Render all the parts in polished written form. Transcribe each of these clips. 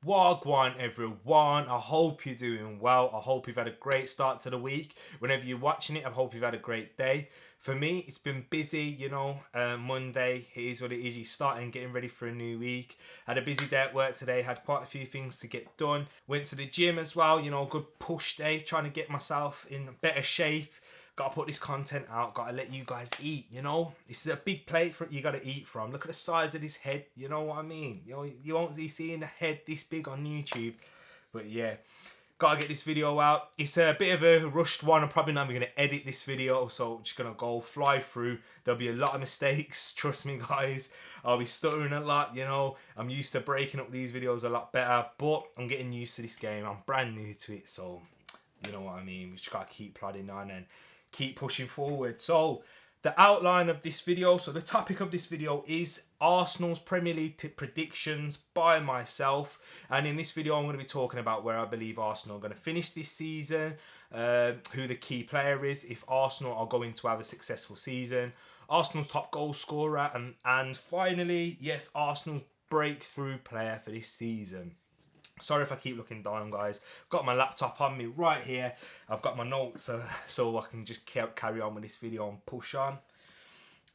Wagwan everyone, I hope you're doing well. I hope you've had a great start to the week. Whenever you're watching it, I hope you've had a great day. For me, it's been busy, Monday, it is what it is. You're starting, getting ready for a new week. Had a busy day at work today, had quite a few things to get done. Went to the gym as well, good push day, trying to get myself in better shape. Gotta put this content out, gotta let you guys eat, This is a big plate for you gotta eat from. Look at the size of this head, you know what I mean? You won't be seeing a head this big on YouTube. But yeah, gotta get this video out. It's a bit of a rushed one. I'm probably not even gonna edit this video, so I'm just gonna go fly through. There'll be a lot of mistakes, trust me guys. I'll be stuttering a lot, I'm used to breaking up these videos a lot better, but I'm getting used to this game. I'm brand new to it, so you know what I mean. We just gotta keep plodding on and keep pushing forward. So the outline of this video, so the topic of this video is Arsenal's Premier League predictions by myself, and in this video I'm going to be talking about where I believe Arsenal are going to finish this season, who the key player is, if Arsenal are going to have a successful season, Arsenal's top goal scorer, and finally, yes, Arsenal's breakthrough player for this season. Sorry if I keep looking down, guys. Got my laptop on me right here. I've got my notes so I can just carry on with this video and push on.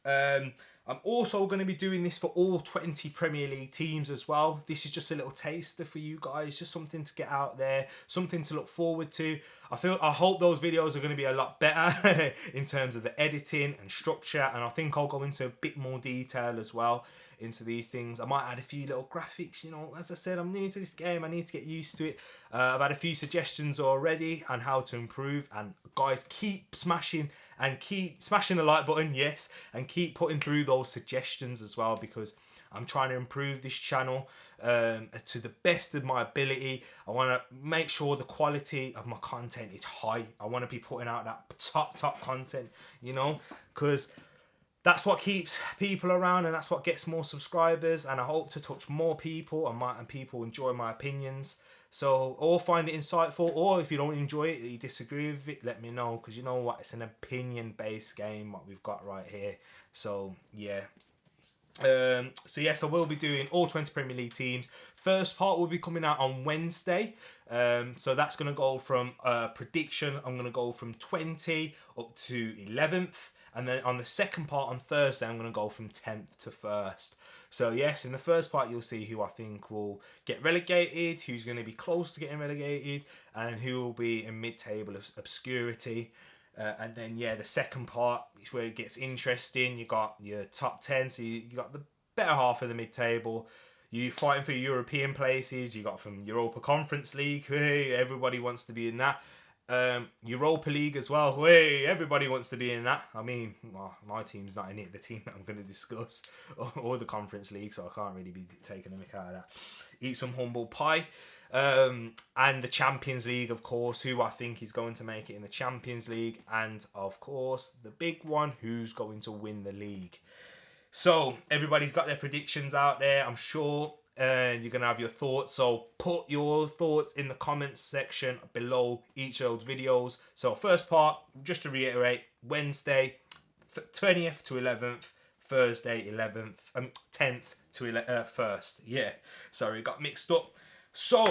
I'm also going to be doing this for all 20 Premier League teams as well. This is just a little taster for you guys, just something to get out there, something to look forward to. I hope those videos are going to be a lot better in terms of the editing and structure, and I think I'll go into a bit more detail as well into these things. I might add a few little graphics, as I said, I'm new to this game, I need to get used to it. I've had a few suggestions already on how to improve, and guys, keep smashing the like button, yes, and keep putting through those suggestions as well, because I'm trying to improve this channel to the best of my ability. I want to make sure the quality of my content is high. I want to be putting out that top content, because that's what keeps people around, and that's what gets more subscribers, and I hope to touch more people and people enjoy my opinions. So, or find it insightful, or if you don't enjoy it, you disagree with it, let me know, because you know what, it's an opinion-based game, what we've got right here. So, yeah. So yes, I will be doing all 20 Premier League teams. First part will be coming out on Wednesday. So that's going to go from prediction, I'm going to go from 20 up to 11th. And then on the second part on Thursday, I'm going to go from 10th to 1st. So yes, in the first part, you'll see who I think will get relegated, who's going to be close to getting relegated, and who will be in mid-table obscurity. And then, yeah, the second part is where it gets interesting. You got your top 10, so you got the better half of the mid-table. You fighting for European places. You got from Europa Conference League. Hey, everybody wants to be in that. Europa League as well. Hey, everybody wants to be in that. I mean, well, my team's not in it, the team that I'm going to discuss, or the Conference League, so I can't really be taking a mick out of that. Eat some humble pie. And the Champions League, of course, who I think is going to make it in the Champions League, and of course the big one, who's going to win the league. So everybody's got their predictions out there, I'm sure, and you're gonna have your thoughts, so put your thoughts in the comments section below each of those videos. So first part, just to reiterate, Wednesday 20th to 11th, Thursday 11th, 10th to 1st. Yeah, sorry, got mixed up. So,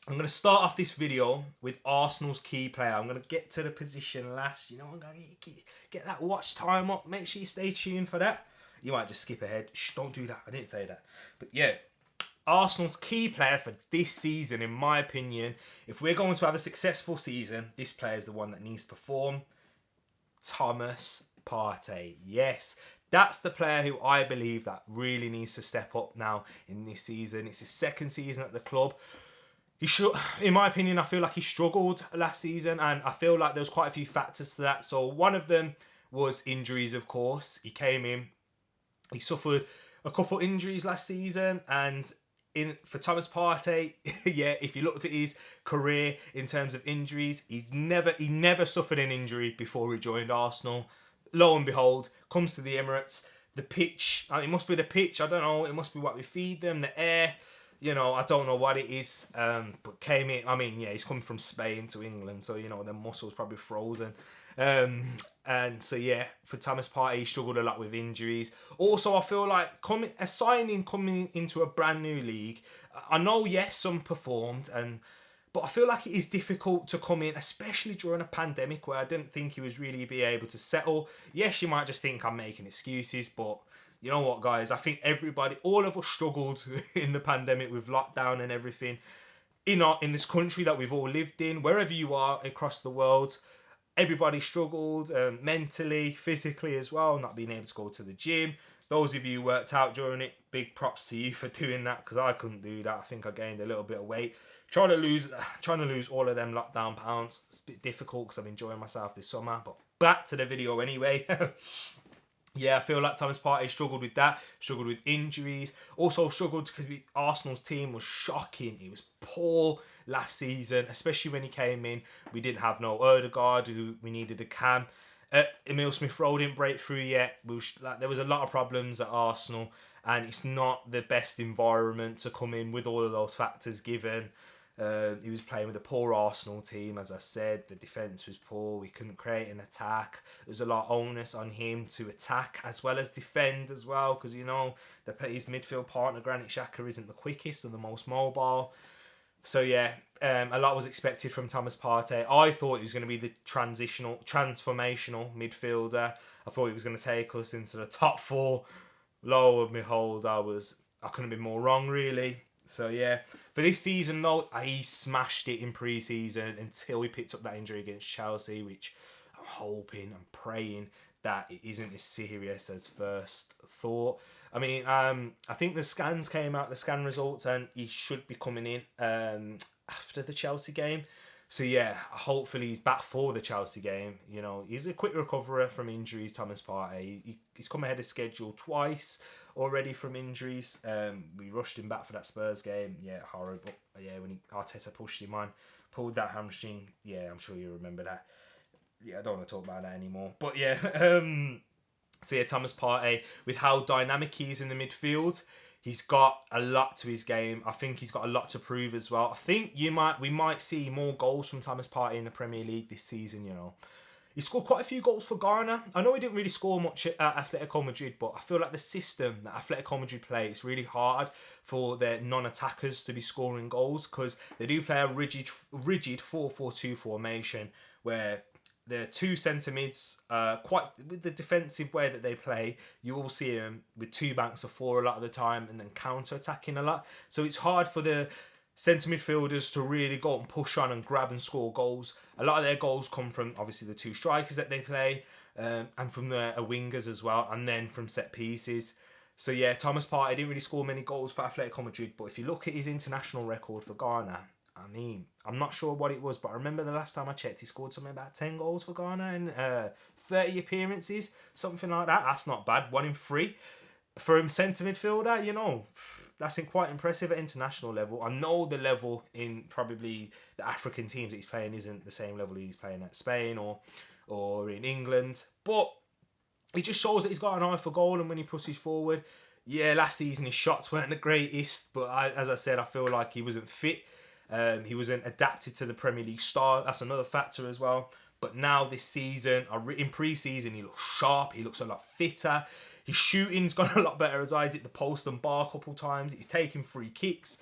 I'm going to start off this video with Arsenal's key player. I'm going to get to the position last. I'm going to get that watch time up. Make sure you stay tuned for that. You might just skip ahead. Shh, don't do that. I didn't say that. But yeah, Arsenal's key player for this season, in my opinion, if we're going to have a successful season, this player is the one that needs to perform. Thomas Partey. Yes. That's the player who I believe that really needs to step up now in this season. It's his second season at the club. He should, in my opinion, I feel like he struggled last season, and I feel like there's quite a few factors to that. So one of them was injuries, of course. He came in, he suffered a couple injuries last season, and for Thomas Partey, yeah, if you looked at his career in terms of injuries, he never suffered an injury before he joined Arsenal. Lo and behold, comes to the Emirates, the pitch, it must be the pitch, I don't know, it must be what we feed them, the air, I don't know what it is, but came in, he's coming from Spain to England, so, the muscles probably frozen. And so yeah, for Thomas Partey, he struggled a lot with injuries. Also, I feel like a signing coming into a brand new league. I know, yes, some performed, but I feel like it is difficult to come in, especially during a pandemic where I didn't think he was really be able to settle. Yes, you might just think I'm making excuses, but you know what, guys? I think all of us struggled in the pandemic with lockdown and everything. In this country that we've all lived in, wherever you are across the world, everybody struggled mentally, physically as well, not being able to go to the gym. Those of you who worked out during it, big props to you for doing that, because I couldn't do that. I think I gained a little bit of weight. Trying to lose all of them lockdown pounds. It's a bit difficult because I'm enjoying myself this summer. But back to the video anyway. Yeah, I feel like Thomas Partey struggled with that, struggled with injuries, also struggled because Arsenal's team was shocking. It was poor last season, especially when he came in. We didn't have no Odegaard, who we needed a cam. Emile Smith-Rowe didn't break through yet. There was a lot of problems at Arsenal, and it's not the best environment to come in with all of those factors given. He was playing with a poor Arsenal team, as I said. The defence was poor. We couldn't create an attack. There was a lot of onus on him to attack as well as defend as well, because his midfield partner Granit Xhaka isn't the quickest or the most mobile. So yeah, a lot was expected from Thomas Partey. I thought he was going to be the transformational midfielder. I thought he was going to take us into the top four. Lo and behold, I couldn't have been more wrong, really. So yeah, for this season though, he smashed it in pre-season until he picked up that injury against Chelsea, which I'm hoping and praying that it isn't as serious as first thought. I mean, I think the scans came out, the scan results, and he should be coming in after the Chelsea game. So yeah, hopefully he's back for the Chelsea game. You know, he's a quick recoverer from injuries, Thomas Partey. He's come ahead of schedule twice already from injuries. We rushed him back for that Spurs game. Yeah, horrible. Yeah, when Arteta pushed him on, pulled that hamstring. Yeah, I'm sure you remember that. Yeah, I don't want to talk about that anymore. But yeah, so yeah, Thomas Partey, with how dynamic he is in the midfield, he's got a lot to his game. I think he's got a lot to prove as well. I think we might see more goals from Thomas Partey in the Premier League this season, you know. He scored quite a few goals for Ghana. I know he didn't really score much at Atletico Madrid, but I feel like the system that Atletico Madrid play, it's really hard for their non-attackers to be scoring goals, because they do play a rigid 4-4-2 formation where the two centre mids, quite with the defensive way that they play, you will see them with two banks of four a lot of the time and then counter-attacking a lot. So it's hard for the centre midfielders to really go and push on and grab and score goals. A lot of their goals come from obviously the two strikers that they play, and from the wingers as well, and then from set pieces. So yeah, Thomas Partey didn't really score many goals for Atletico Madrid, but if you look at his international record for Ghana, I mean, I'm not sure what it was, but I remember the last time I checked, he scored something about 10 goals for Ghana in 30 appearances, something like that. That's not bad. 1 in 3 for a centre midfielder, you know. That's quite impressive at international level. I know the level in probably the African teams that he's playing isn't the same level he's playing at Spain or in England, but it just shows that he's got an eye for goal, and when he pushes forward, yeah, last season his shots weren't the greatest, but as I said, I feel like he wasn't fit. He wasn't adapted to the Premier League style. That's another factor as well. But now this season, in pre-season, he looks sharp. He looks a lot fitter. His shooting's gone a lot better as well. He's hit the post and bar a couple times. He's taking free kicks.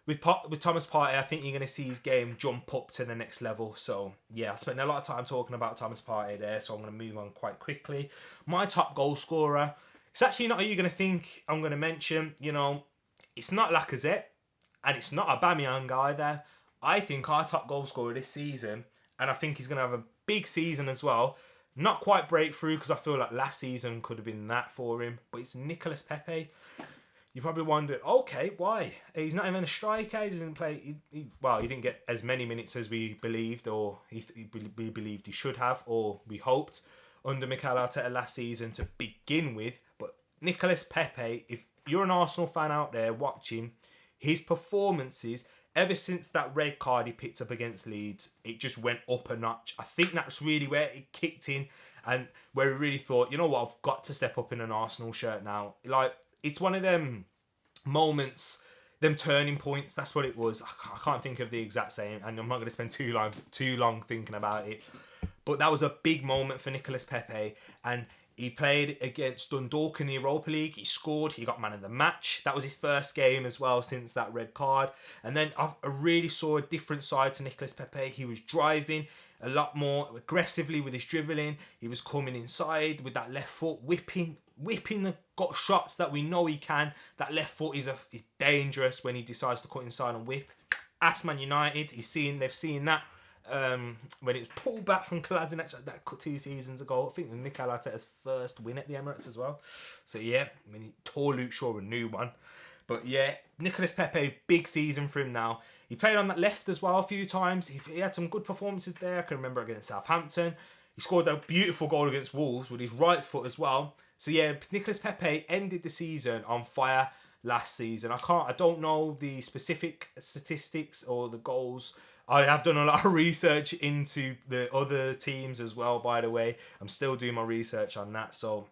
With Thomas Partey, I think you're going to see his game jump up to the next level. So, yeah, I spent a lot of time talking about Thomas Partey there, so I'm going to move on quite quickly. My top goal scorer, it's actually not who you're going to think I'm going to mention. You know, it's not Lacazette, and it's not Aubameyang either. I think our top goal scorer this season, and I think he's going to have a big season as well. Not quite breakthrough, because I feel like last season could have been that for him, but it's Nicolas Pepe. You probably wondered, okay, why? He's not even a striker. He doesn't play. He didn't get as many minutes as we believed, or we believed he should have, or we hoped under Mikel Arteta last season to begin with. But Nicolas Pepe, if you're an Arsenal fan out there watching, his performances ever since that red card he picked up against Leeds, it just went up a notch. I think that's really where it kicked in, and where he really thought, you know what, I've got to step up in an Arsenal shirt now. Like, it's one of them moments, them turning points. That's what it was. I can't think of the exact saying, and I'm not going to spend too long thinking about it. But that was a big moment for Nicolas Pepe, and he played against Dundalk in the Europa League. He scored. He got man of the match. That was his first game as well since that red card. And then I really saw a different side to Nicolas Pepe. He was driving a lot more aggressively with his dribbling. He was coming inside with that left foot, whipping the got shots that we know he can. That left foot is dangerous when he decides to cut inside and whip. Ask Man United. They've seen that. When it was pulled back from Kolasinac that 2 seasons ago. I think it was Mikel Arteta's first win at the Emirates as well. So yeah, I mean, he tore Luke Shaw a new one. But yeah, Nicolas Pepe, big season for him now. He played on that left as well a few times. He had some good performances there. I can remember against Southampton. He scored a beautiful goal against Wolves with his right foot as well. So yeah, Nicolas Pepe ended the season on fire last season. I don't know the specific statistics or the goals. I have done a lot of research into the other teams as well, by the way. I'm still doing my research on that, so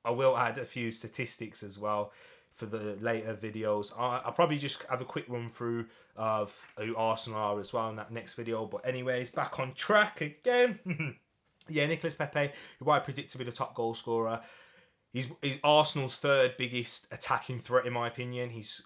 I will add a few statistics as well for the later videos. I'll probably just have a quick run through of who Arsenal are as well in that next video. But anyways, back on track again. Yeah, Nicolas Pepe, who I predicted to be the top goal scorer. He's Arsenal's third biggest attacking threat, in my opinion. He's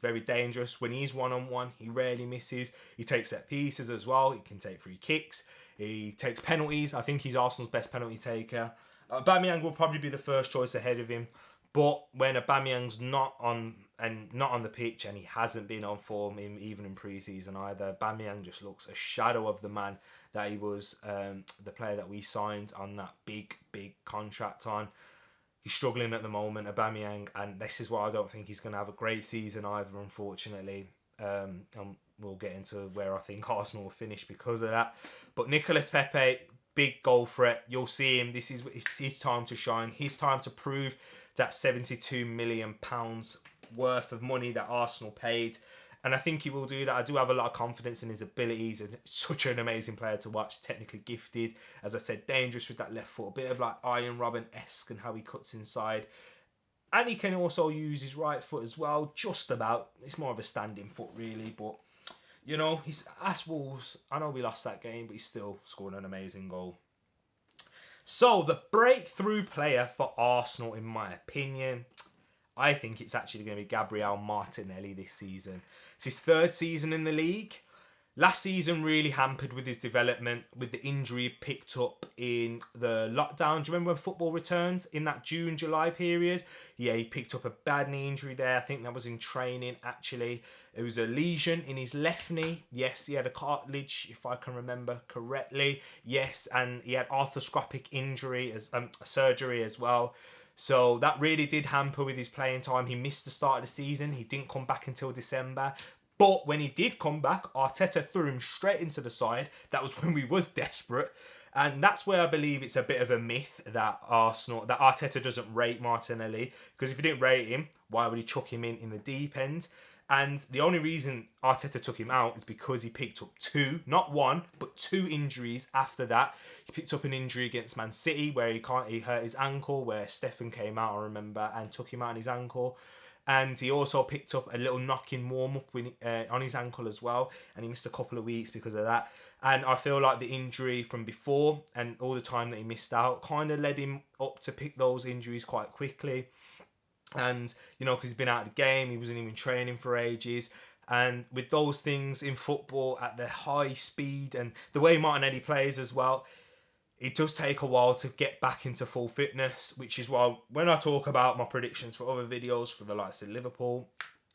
very dangerous. When he's one-on-one, he rarely misses. He takes set pieces as well. He can take free kicks. He takes penalties. I think he's Arsenal's best penalty taker. Aubameyang will probably be the first choice ahead of him. But when Aubameyang's not on the pitch, and he hasn't been on form even in pre-season either, Aubameyang just looks a shadow of the man that he was, the player that we signed on that big contract on. He's struggling at the moment, Aubameyang, and this is why I don't think he's going to have a great season either, unfortunately. And we'll get into where I think Arsenal will finish because of that. But Nicolas Pepe, big goal threat. You'll see him. This is his time to shine. His time to prove that £72 million worth of money that Arsenal paid. And I think he will do that. I do have a lot of confidence in his abilities. And such an amazing player to watch. Technically gifted. As I said, dangerous with that left foot. A bit of like Iron Robben-esque and how he cuts inside. And he can also use his right foot as well. Just about. It's more of a standing foot really. But, you know, he's asked Wolves. I know we lost that game. But he's still scored an amazing goal. So, the breakthrough player for Arsenal, in my opinion, I think it's actually going to be Gabriel Martinelli this season. It's his third season in the league. Last season really hampered with his development, with the injury he picked up in the lockdown. Do you remember when football returned in that June-July period? Yeah, he picked up a bad knee injury there. I think that was in training, actually. It was a lesion in his left knee. Yes, he had a cartilage, if I can remember correctly. Yes, and he had arthroscopic injury, surgery as well. So that really did hamper with his playing time. He missed the start of the season. He didn't come back until December. But when he did come back, Arteta threw him straight into the side. That was when we was desperate. And that's where I believe it's a bit of a myth that Arteta doesn't rate Martinelli. Because if he didn't rate him, why would he chuck him in the deep end? And the only reason Arteta took him out is because he picked up not one, but two injuries after that. He picked up an injury against Man City where he hurt his ankle, where Stefan came out, I remember, and took him out on his ankle. And he also picked up a little knock-in warm-up on his ankle as well. And he missed a couple of weeks because of that. And I feel like the injury from before and all the time that he missed out kind of led him up to pick those injuries quite quickly. And, you know, because he's been out of the game, he wasn't even training for ages. And with those things in football at the high speed and the way Martinelli plays as well, it does take a while to get back into full fitness, which is why when I talk about my predictions for other videos for the likes of Liverpool,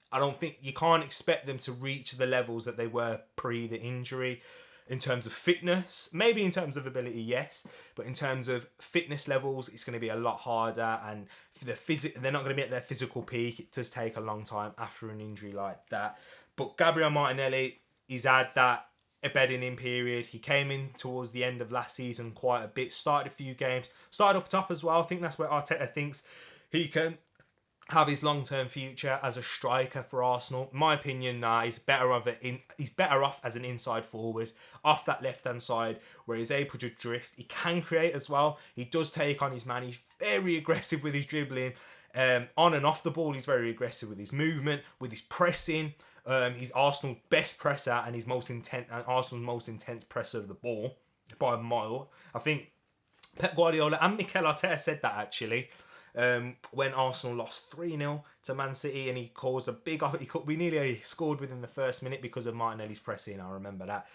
I don't think you can't expect them to reach the levels that they were pre the injury. In terms of fitness, maybe in terms of ability, yes, but in terms of fitness levels, it's going to be a lot harder, and they're not going to be at their physical peak. It does take a long time after an injury like that. But Gabriel Martinelli, he's had that bedding in period. He came in towards the end of last season quite a bit, started a few games, started up top as well. I think that's where Arteta thinks he can have his long-term future as a striker for Arsenal. In my opinion, he's better off as an inside forward off that left-hand side where he's able to drift. He can create as well. He does take on his man. He's very aggressive with his dribbling. On and off the ball, he's very aggressive with his movement, with his pressing. He's Arsenal's best presser and Arsenal's most intense presser of the ball. by a mile. I think Pep Guardiola and Mikel Arteta said that actually. When Arsenal lost 3-0 to Man City and he caused a big... We nearly scored within the first minute because of Martinelli's pressing, I remember that.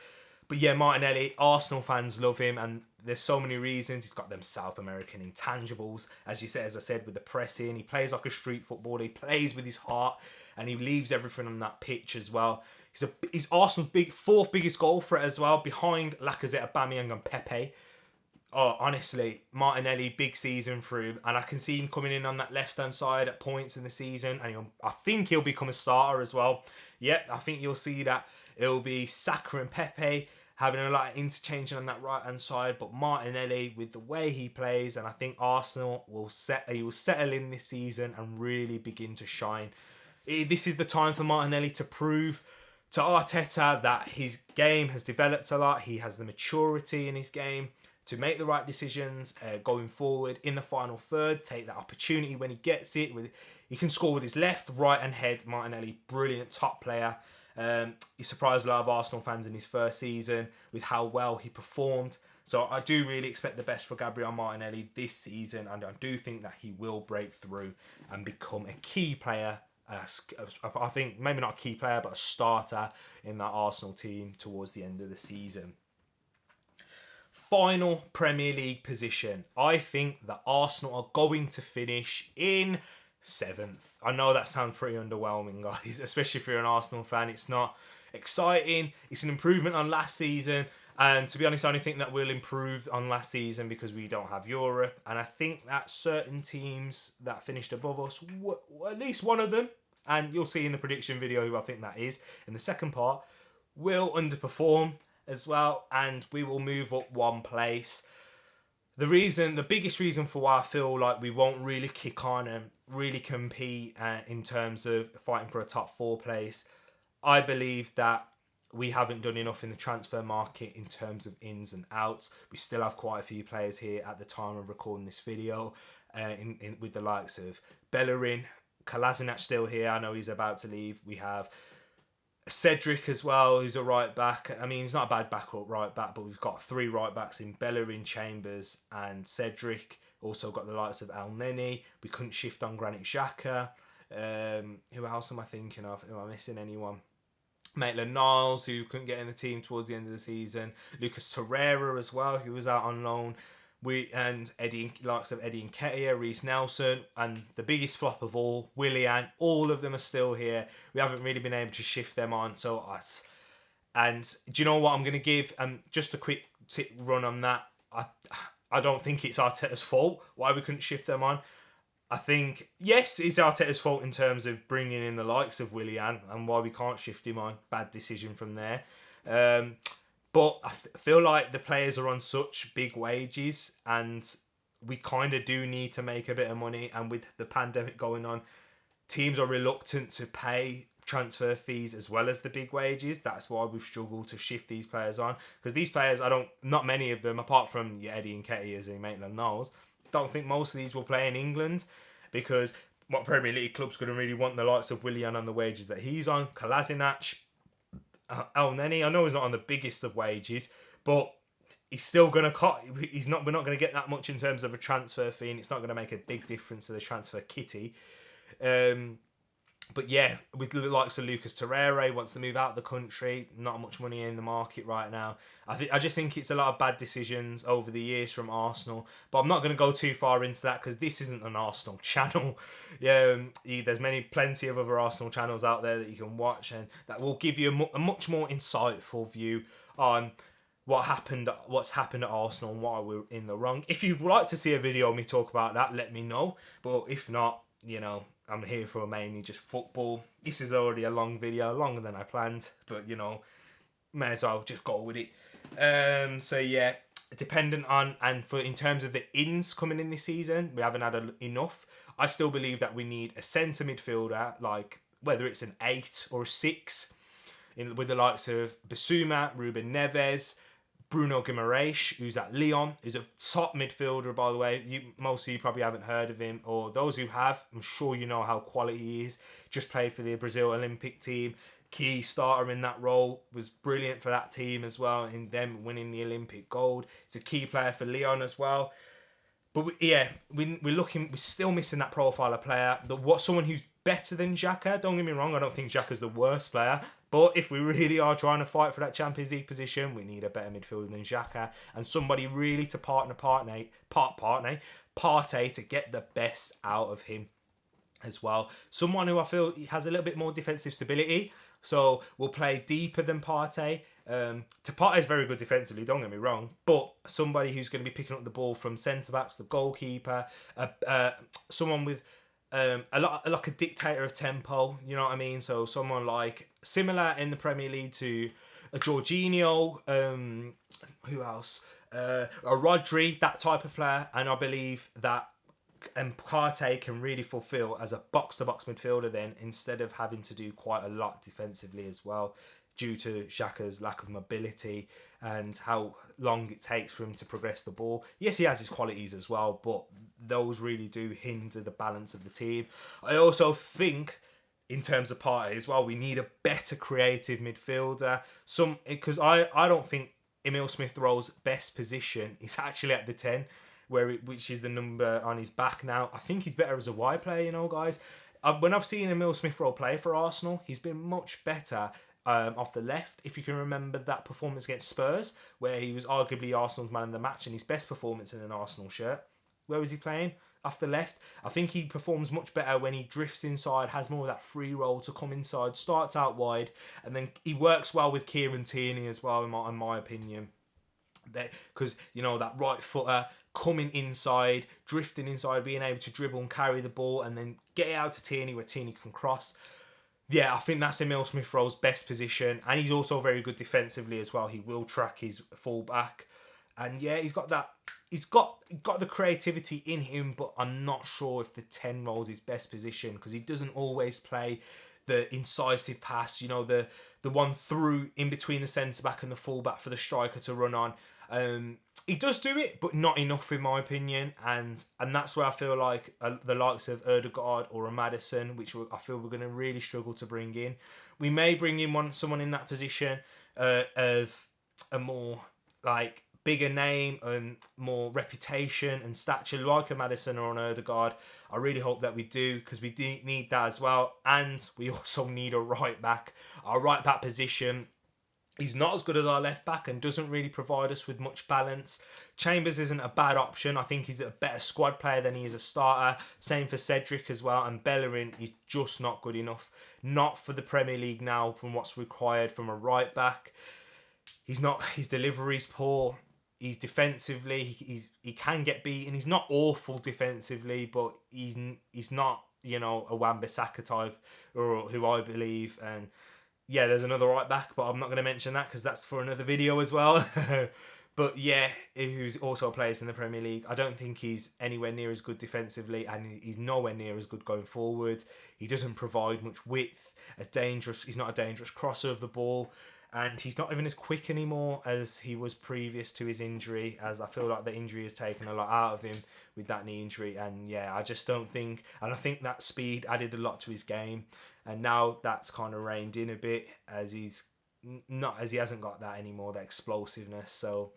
But yeah, Martinelli, Arsenal fans love him, and there's so many reasons. He's got them South American intangibles, as I said, with the pressing. He plays like a street footballer. He plays with his heart, and he leaves everything on that pitch as well. He's Arsenal's fourth biggest goal threat as well, behind Lacazette, Aubameyang, and Pepe. Oh, honestly, Martinelli, big season for him, and I can see him coming in on that left-hand side at points in the season, and I think he'll become a starter as well. Yep, I think you'll see that it'll be Saka and Pepe having a lot of interchange on that right-hand side, but Martinelli, with the way he plays, and I think Arsenal will settle in this season and really begin to shine. This is the time for Martinelli to prove to Arteta that his game has developed a lot. He has the maturity in his game to make the right decisions going forward in the final third, take that opportunity when he gets it. He can score with his left, right and head. Martinelli, brilliant top player. He surprised a lot of Arsenal fans in his first season with how well he performed. So I do really expect the best for Gabriel Martinelli this season, and I do think that he will break through and become a key player. I think maybe not a key player, but a starter in that Arsenal team towards the end of the season. Final Premier League position. I think that Arsenal are going to finish in 7th. I know that sounds pretty underwhelming, guys, especially if you're an Arsenal fan. It's not exciting. It's an improvement on last season. And to be honest, I only think that we'll improve on last season because we don't have Europe. And I think that certain teams that finished above us, at least one of them, and you'll see in the prediction video who I think that is in the second part, will underperform as well, and we will move up one place. The biggest reason for why I feel like we won't really kick on and really compete in terms of fighting for a top 4 place, I believe that we haven't done enough in the transfer market in terms of ins and outs. We still have quite a few players here at the time of recording this video, with the likes of Bellerin, Kolasinac still here. I know he's about to leave. We have Cedric as well, who's a right back. I mean, he's not a bad backup right back, but we've got 3 right backs in Bellerin, Chambers and Cedric. Also got the likes of El Neni. We couldn't shift on Granit Xhaka. Who else am I thinking of? Am I missing anyone? Maitland-Niles, who couldn't get in the team towards the end of the season. Lucas Torreira as well, who was out on loan. Likes of Eddie Nketiah, Reece Nelson, and the biggest flop of all, Willian. All of them are still here. We haven't really been able to shift them on. And do you know what I'm going to give? Just a quick run on that. I don't think it's Arteta's fault why we couldn't shift them on. I think, yes, it's Arteta's fault in terms of bringing in the likes of Willian and why we can't shift him on. Bad decision from there. But I feel like the players are on such big wages and we kind of do need to make a bit of money. And with the pandemic going on, teams are reluctant to pay transfer fees as well as the big wages. That's why we've struggled to shift these players on. Because these players, not many of them, apart from your Eddie Nketiahs and Maitland-Niles, don't think most of these will play in England because what Premier League club's going to really want the likes of Willian on the wages that he's on. Kolasinac, El Neni, I know he's not on the biggest of wages, but he's still going to we're not going to get that much in terms of a transfer fee, and it's not going to make a big difference to the transfer kitty. But yeah, with the likes of Lucas Torreira, he wants to move out of the country. Not much money in the market right now. I just think it's a lot of bad decisions over the years from Arsenal. But I'm not going to go too far into that because this isn't an Arsenal channel. There's plenty of other Arsenal channels out there that you can watch and that will give you a much more insightful view on what's happened at Arsenal and why we're in the wrong. If you'd like to see a video of me talk about that, let me know. But if not, I'm here for mainly just football. This is already a long video, longer than I planned, but may as well just go with it. So yeah, dependent on in terms of the ins coming in this season, we haven't had enough. I still believe that we need a centre midfielder, like whether it's an 8 or a 6, with the likes of Bissouma, Ruben Neves, Bruno Guimaraes, who's at Lyon, who's a top midfielder, by the way. Most of you probably haven't heard of him, or those who have, I'm sure you know how quality he is. Just played for the Brazil Olympic team. key starter in that role, was brilliant for that team as well, in them winning the Olympic gold. He's a key player for Lyon as well. But we're still missing that profile of player. Someone who's better than Xhaka. Don't get me wrong, I don't think Xhaka's the worst player. But if we really are trying to fight for that Champions League position, we need a better midfielder than Xhaka. And somebody really to Partey to get the best out of him as well. Someone who I feel has a little bit more defensive stability. So we'll play deeper than Partey. Partey is very good defensively, don't get me wrong, but somebody who's going to be picking up the ball from centre backs, the goalkeeper, someone with like a dictator of tempo. You know what I mean? So someone like similar in the Premier League to a Jorginho, who else? A Rodri, that type of player, and I believe that. And Partey can really fulfill as a box-to-box midfielder then, instead of having to do quite a lot defensively as well, due to Xhaka's lack of mobility and how long it takes for him to progress the ball. Yes, he has his qualities as well, but those really do hinder the balance of the team. I also think, in terms of Partey as well, we need a better creative midfielder. Because I don't think Emile Smith-Rowe's best position is actually at the 10, which is the number on his back now. I think he's better as a wide player, guys. When I've seen Emile Smith-Rowe play for Arsenal, he's been much better off the left. If you can remember that performance against Spurs, where he was arguably Arsenal's man of the match and his best performance in an Arsenal shirt. Where was he playing? Off the left. I think he performs much better when he drifts inside, has more of that free roll to come inside, starts out wide, and then he works well with Kieran Tierney as well, in my opinion. Because, that right footer coming inside, drifting inside, being able to dribble and carry the ball and then get it out to Tierney where Tierney can cross. Yeah, I think that's Emile Smith-Rowe's best position. And he's also very good defensively as well. He will track his fullback. And yeah, he's got the creativity in him, but I'm not sure if the 10 role is his best position, because he doesn't always play the incisive pass, the one through in between the centre-back and the full-back for the striker to run on. He does do it, but not enough in my opinion, and that's where I feel like the likes of Ødegaard or a Maddison, which I feel we're going to really struggle to bring in. We may bring in someone in that position of a more bigger name and more reputation and stature, like a Maddison or an Ødegaard. I really hope that we do, because we do need that as well, and we also need a right back. Our right back position, he's not as good as our left back and doesn't really provide us with much balance. Chambers isn't a bad option. I think he's a better squad player than he is a starter. Same for Cedric as well. And Bellerin is just not good enough. Not for the Premier League now, from what's required from a right back. His delivery's poor. He's defensively, he can get beaten. He's not awful defensively, but he's not, a Wan-Bissaka type, or who I believe. And yeah, there's another right back, but I'm not going to mention that because that's for another video as well. But yeah, who's also plays in the Premier League. I don't think he's anywhere near as good defensively, and he's nowhere near as good going forward. He doesn't provide much width. He's not a dangerous crosser of the ball. And he's not even as quick anymore as he was previous to his injury, as I feel like the injury has taken a lot out of him with that knee injury. And yeah, I just don't think... And I think that speed added a lot to his game. And now that's kind of reined in a bit, as he hasn't got that anymore, that explosiveness. So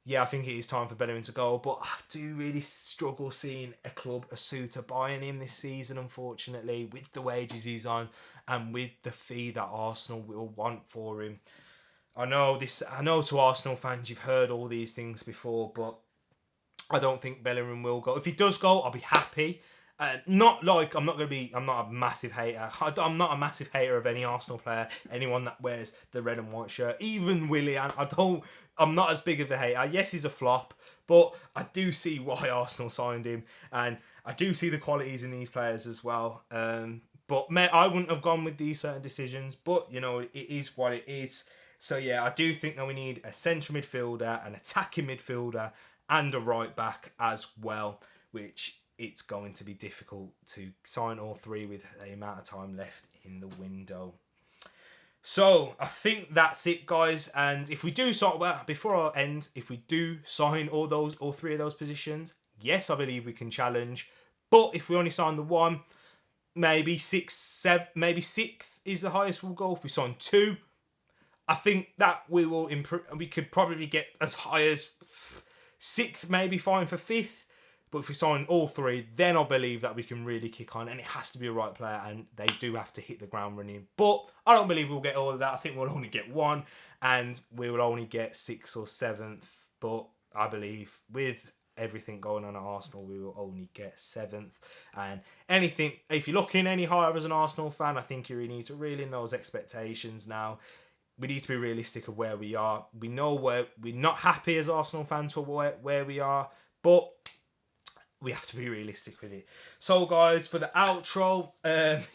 yeah, I think it is time for Bellerin to go. But I do really struggle seeing a club, a suitor, buying him this season, unfortunately, with the wages he's on and with the fee that Arsenal will want for him. I know to Arsenal fans, you've heard all these things before, but I don't think Bellerin will go. If he does go, I'll be happy. I'm not a massive hater. I'm not a massive hater of any Arsenal player, anyone that wears the red and white shirt. Even Willian, I'm not as big of a hater. Yes, he's a flop, but I do see why Arsenal signed him, and I do see the qualities in these players as well. But I wouldn't have gone with these certain decisions, but it is what it is. So yeah, I do think that we need a central midfielder, an attacking midfielder, and a right back as well, which it's going to be difficult to sign all three with the amount of time left in the window. So I think that's it, guys. And if we do before I end, if we do sign all three of those positions, yes, I believe we can challenge. But if we only sign the one, maybe 6, 7, maybe 6th is the highest we'll go. If we sign 2, I think that we will improve. We could probably get as high as 6th, maybe fine for 5th. But if we sign all 3, then I believe that we can really kick on. And it has to be a right player, and they do have to hit the ground running. But I don't believe we'll get all of that. I think we'll only get 1, and we will only get 6th or 7th. But I believe with everything going on at Arsenal, we will only get 7th. And anything, if you're looking any higher as an Arsenal fan, I think you really need to reel in those expectations now. We need to be realistic of where we are. We know where we're not happy as Arsenal fans for where we are, but we have to be realistic with it. So guys, for the outro,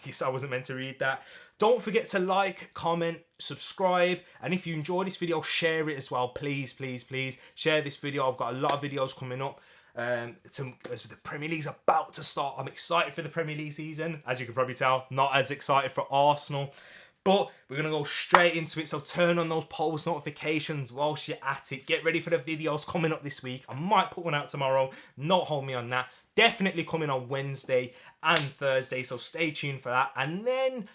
yes, I wasn't meant to read that. Don't forget to like, comment, subscribe, and if you enjoy this video, share it as well. Please, please, please share this video. I've got a lot of videos coming up. As the Premier League's about to start, I'm excited for the Premier League season. As you can probably tell, not as excited for Arsenal. But we're going to go straight into it, so turn on those post notifications whilst you're at it. Get ready for the videos coming up this week. I might put one out tomorrow. Not hold me on that. Definitely coming on Wednesday and Thursday, so stay tuned for that. And then,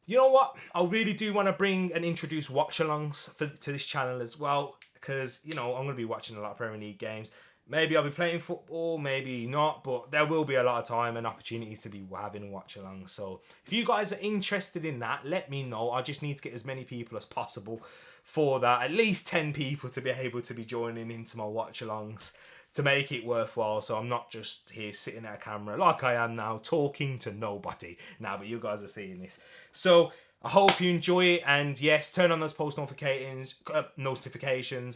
you know what? I really do want to bring and introduce watch-alongs to this channel as well, because, you know, I'm going to be watching a lot of Premier League games. Maybe I'll be playing football, maybe not, but there will be a lot of time and opportunities to be having watch-alongs. So if you guys are interested in that, let me know. I just need to get as many people as possible for that. At least 10 people to be able to be joining into my watch-alongs to make it worthwhile. So I'm not just here sitting at a camera like I am now, talking to nobody now, but you guys are seeing this. So I hope you enjoy it, and yes, turn on those post notifications,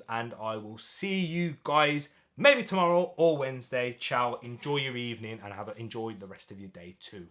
and I will see you guys maybe tomorrow or Wednesday. Ciao. Enjoy your evening and enjoy the rest of your day too.